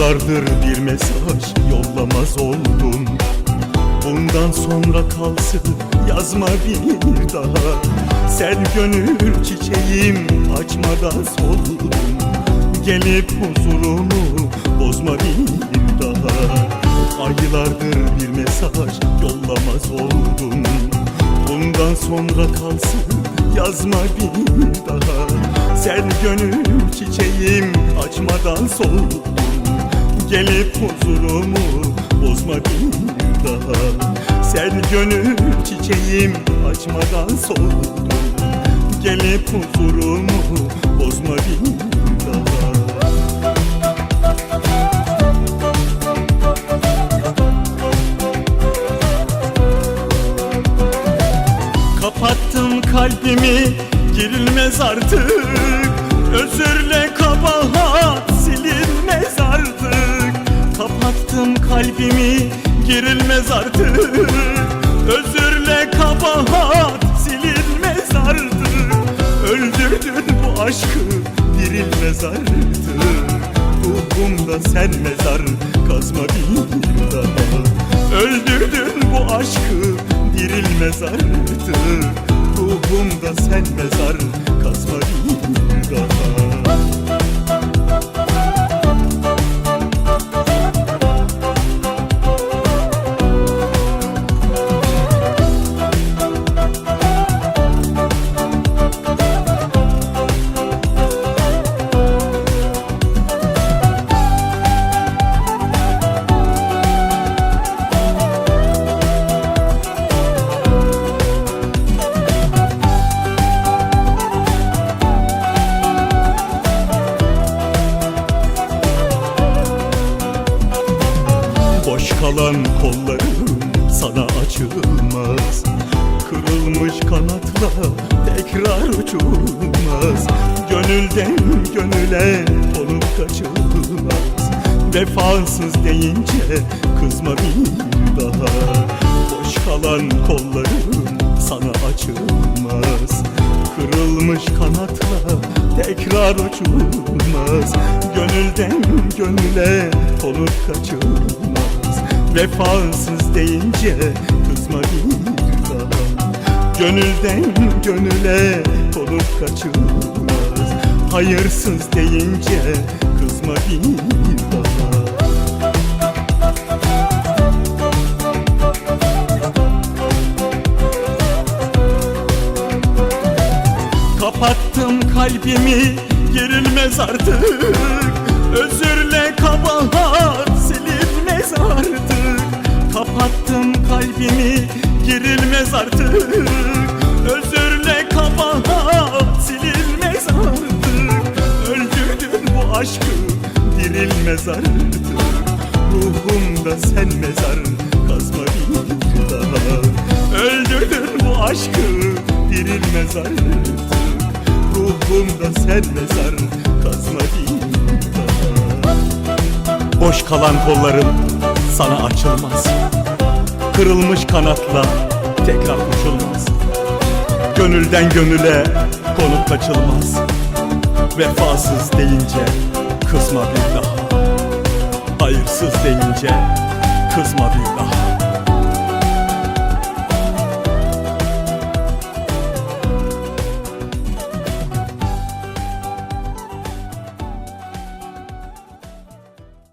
Aylardır bir mesaj yollamaz oldum. Bundan sonra kalsın yazma bir daha. Sen gönül çiçeğim açmadan soldum. Gelip huzurumu bozma bir daha. Aylardır bir mesaj yollamaz oldum. Bundan sonra kalsın yazma bir daha. Sen gönül çiçeğim açmadan soldum. Gelip huzurumu bozma bir daha. Sen gönül çiçeğim açmadan soldum. Gelip huzurumu bozma bir daha. Kapattım kalbimi, girilmez artık. Özürle kabahat silinmez artık. Kapattım kalbimi, girilmez artık. Özürle kabahat silinmez artık. Öldürdün bu aşkı, dirilmez artık. Ruhumda sen mezar kazma bir daha. Öldürdün bu aşkı, dirilmez artık. Ruhumda sen mezar kazma bir daha. Boş kalan kollarım sana açılmaz. Kırılmış kanatla tekrar uçulmaz. Gönülden gönüle konup kaçılmaz. Vefasız deyince kızma bir daha. Boş kalan kollarım sana açılmaz. Kırılmış kanatla tekrar uçulmaz. Gönülden gönüle konup kaçılmaz. Vefasız deyince kızma bir daha. Gönülden gönüle konup kaçılmaz. Hayırsız deyince kızma bir daha. Kapattım kalbimi, gerilmez artık. Özürle kabahat silinmez artık. Kapattım kalbimi, girilmez artık. Özürle kabahat silinmez artık. Öldürdün bu aşkı, dirilmez artık. Ruhumda sen mezar kazma bir daha. Öldürdün bu aşkı, dirilmez artık. Ruhumda sen mezar kazma bir daha. Boş kalan kollarım sana açılmaz. Kırılmış kanatla tekrar uçulmaz. Gönülden gönüle konup kaçılmaz. Vefasız deyince kızma bir daha. Hayırsız deyince kızma bir daha.